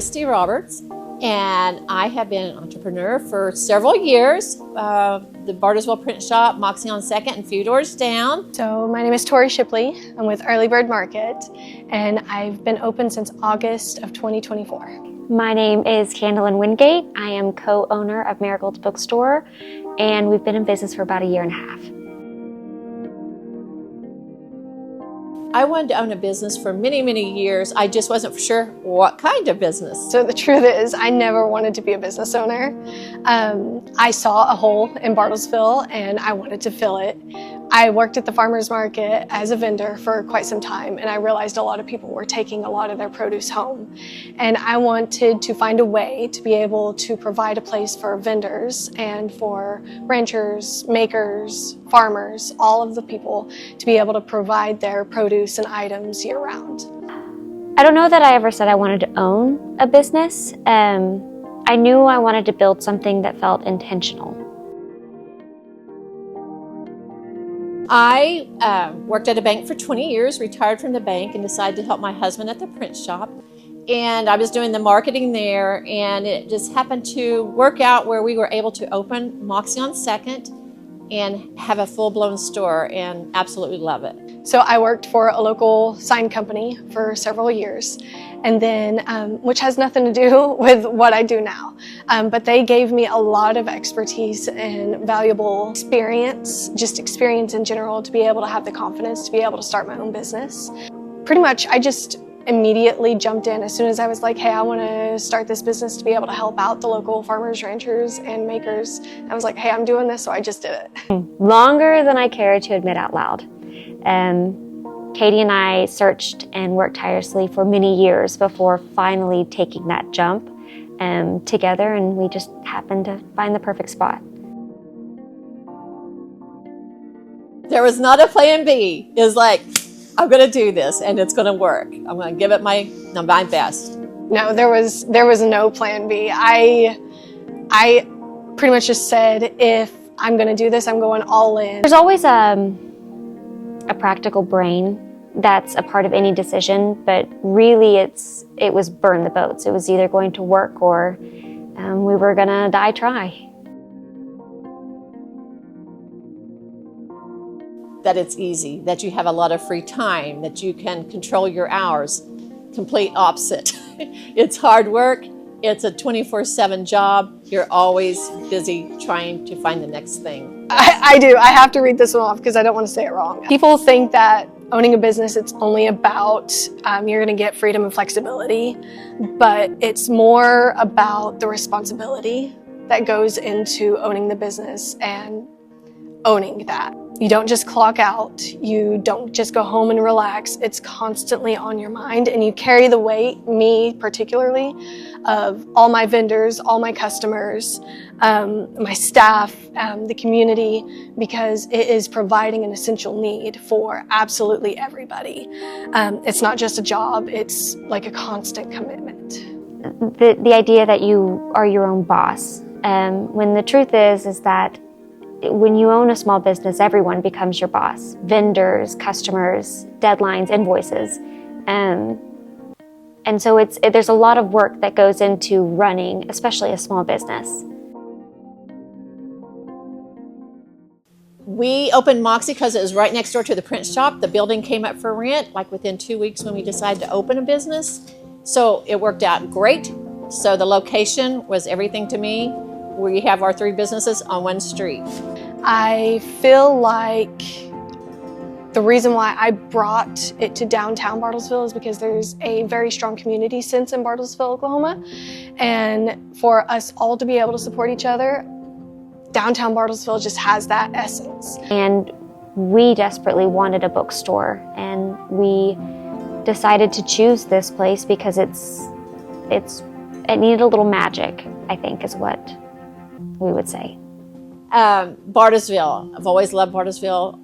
Christy Roberts, and I have been an entrepreneur for several years. The Bartlesville Print Shop, Moxie on 2nd, and a few doors down. So my name is Tori Shipley. I'm with Early Bird Market, and I've been open since August of 2024. My name is Candlin Wingate. I am co-owner of Marigold's Bookstore, and we've been in business for about 1.5 years. I wanted to own a business for many, many years. I just wasn't sure what kind of business. So the truth is, I never wanted to be a business owner. I saw a hole in Bartlesville and I wanted to fill it. I worked at the farmer's market as a vendor for quite some time, and I realized a lot of people were taking a lot of their produce home. And I wanted to find a way to be able to provide a place for vendors and for ranchers, makers, farmers, all of the people to be able to provide their produce and items year-round. I don't know that I ever said I wanted to own a business. I knew I wanted to build something that felt intentional. I worked at a bank for 20 years, retired from the bank, and decided to help my husband at the print shop. And I was doing the marketing there, and it just happened to work out where we were able to open Moxie on 2nd and have a full-blown store, and absolutely love it. So I worked for a local sign company for several years, and then, which has nothing to do with what I do now, but they gave me a lot of expertise and valuable experience, just experience in general, to be able to have the confidence to be able to start my own business. Pretty much, I just immediately jumped in as soon as I was like, hey, I want to start this business to be able to help out the local farmers, ranchers, and makers. I was like, hey, I'm doing this, so I just did it. Longer than I care to admit out loud. Katie and I searched and worked tirelessly for many years before finally taking that jump together, and we just happened to find the perfect spot. There was not a plan B. It was like, I'm going to do this, and it's going to work. I'm going to give it my best. No, there was no plan B. I pretty much just said, if I'm going to do this, I'm going all in. There's always a practical brain that's a part of any decision, but really it was burn the boats. It was either going to work or we were going to die try. That it's easy, that you have a lot of free time, that you can control your hours. Complete opposite. It's hard work. It's a 24/7 job. You're always busy trying to find the next thing. I do. I have to read this one off because I don't want to say it wrong. People think that owning a business, it's only about you're going to get freedom and flexibility, but it's more about the responsibility that goes into owning the business and owning that. You don't just clock out, you don't just go home and relax. It's constantly on your mind, and you carry the weight, me particularly, of all my vendors, all my customers, my staff, the community, because it is providing an essential need for absolutely everybody. It's not just a job, it's like a constant commitment. The idea that you are your own boss, when the truth is that when you own a small business, everyone becomes your boss. Vendors, customers, deadlines, invoices. And so there's a lot of work that goes into running, especially a small business. We opened Moxie because it was right next door to the print shop. The building came up for rent like within 2 weeks when we decided to open a business. So it worked out great. So the location was everything to me. We have our 3 businesses on one street. I feel like the reason why I brought it to downtown Bartlesville is because there's a very strong community sense in Bartlesville, Oklahoma. And for us all to be able to support each other, downtown Bartlesville just has that essence. And we desperately wanted a bookstore, and we decided to choose this place because it needed a little magic, I think, is what we would say. Bartlesville. I've always loved Bartlesville.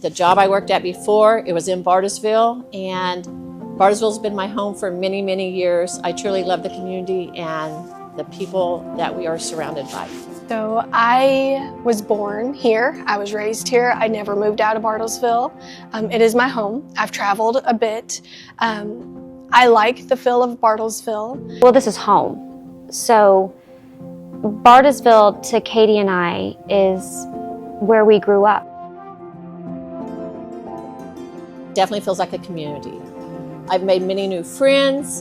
The job I worked at before, it was in Bartlesville, and Bartlesville's been my home for many, many years. I truly love the community and the people that we are surrounded by. So I was born here. I was raised here. I never moved out of Bartlesville. It is my home. I've traveled a bit. I like the feel of Bartlesville. Well, this is home. So Bartlesville to Katie and I is where we grew up. Definitely feels like a community. I've made many new friends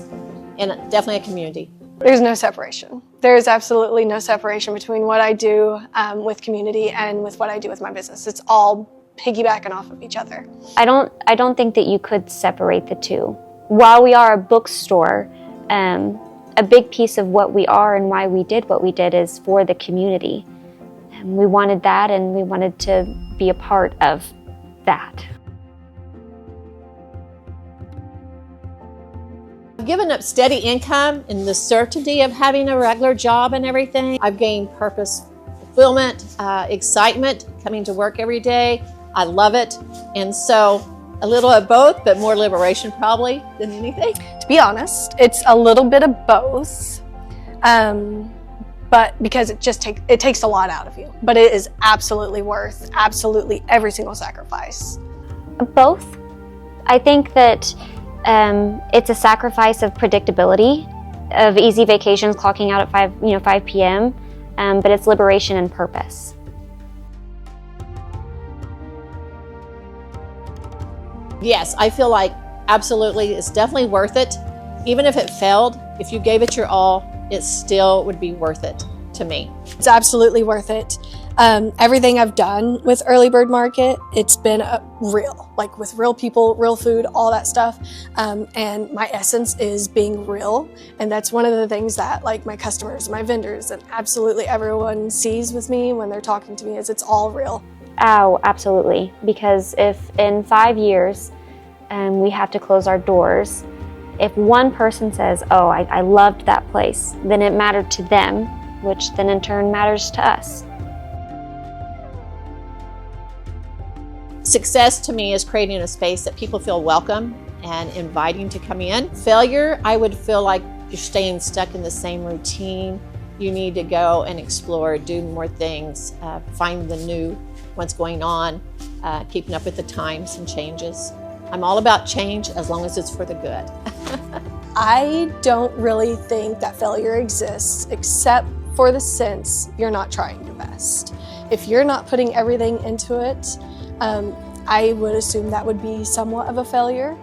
and definitely a community. There's no separation. There is absolutely no separation between what I do with community and with what I do with my business. It's all piggybacking off of each other. I don't think that you could separate the two. While we are a bookstore, a big piece of what we are and why we did what we did is for the community. And we wanted that, and we wanted to be a part of that. I've given up steady income and the certainty of having a regular job and everything. I've gained purpose, fulfillment, excitement coming to work every day. I love it. And so a little of both, but more liberation probably than anything. To be honest, it's a little bit of both, but because it takes a lot out of you. But it is absolutely worth absolutely every single sacrifice. Both. I think that it's a sacrifice of predictability, of easy vacations, clocking out at 5 p.m., but it's liberation and purpose. Yes, I feel like absolutely it's definitely worth it. Even if it failed, if you gave it your all, it still would be worth it to me. It's absolutely worth it. Everything I've done with Early Bird Market, it's been real, like with real people, real food, all that stuff. And my essence is being real. And that's one of the things that like my customers, my vendors, and absolutely everyone sees with me when they're talking to me is it's all real. Oh, absolutely. Because if in 5 years we have to close our doors, if one person says, oh, I loved that place, then it mattered to them, which then in turn matters to us. Success to me is creating a space that people feel welcome and inviting to come in. Failure, I would feel like you're staying stuck in the same routine. You need to go and explore, do more things, find the new, what's going on, keeping up with the times and changes. I'm all about change as long as it's for the good. I don't really think that failure exists except for the sense you're not trying your best. If you're not putting everything into it, I would assume that would be somewhat of a failure.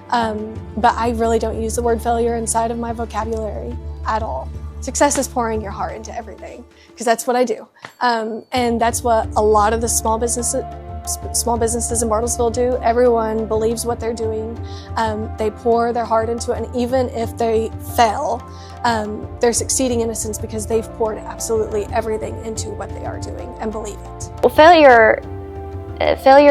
But I really don't use the word failure inside of my vocabulary at all. Success is pouring your heart into everything, because that's what I do. And that's what a lot of the small businesses in Bartlesville do. Everyone believes what they're doing. They pour their heart into it, and even if they fail, they're succeeding in a sense because they've poured absolutely everything into what they are doing and believe it. Well, failure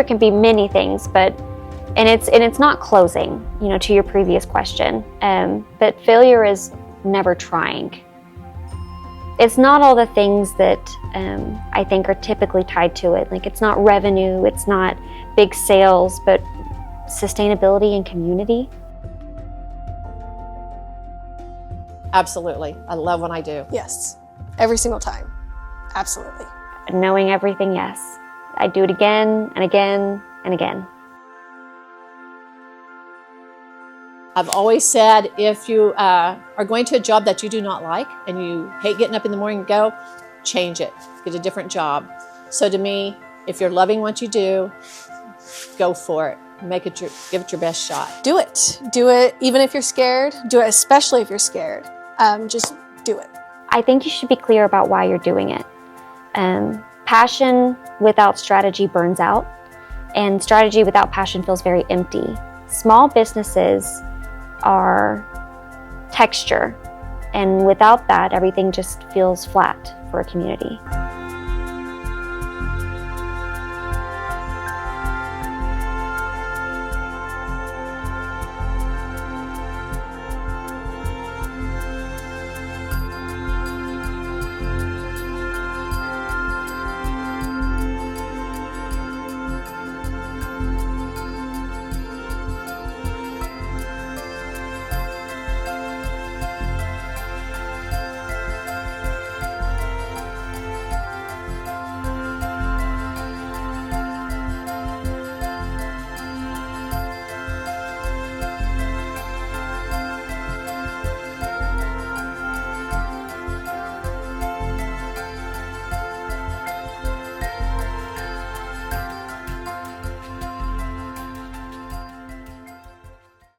can be many things, and it's not closing, to your previous question. But failure is never trying. It's not all the things that I think are typically tied to it. Like it's not revenue, it's not big sales, but sustainability and community. Absolutely. I love what I do. Yes, every single time. Absolutely. Knowing everything, yes. I do it again and again and again. I've always said if you are going to a job that you do not like and you hate getting up in the morning and go, change it, get a different job. So to me, if you're loving what you do, go for it. Give it your best shot. Do it. Do it even if you're scared. Do it especially if you're scared. Just do it. I think you should be clear about why you're doing it. Passion without strategy burns out, and strategy without passion feels very empty. Small businesses are texture, and without that, everything just feels flat for a community.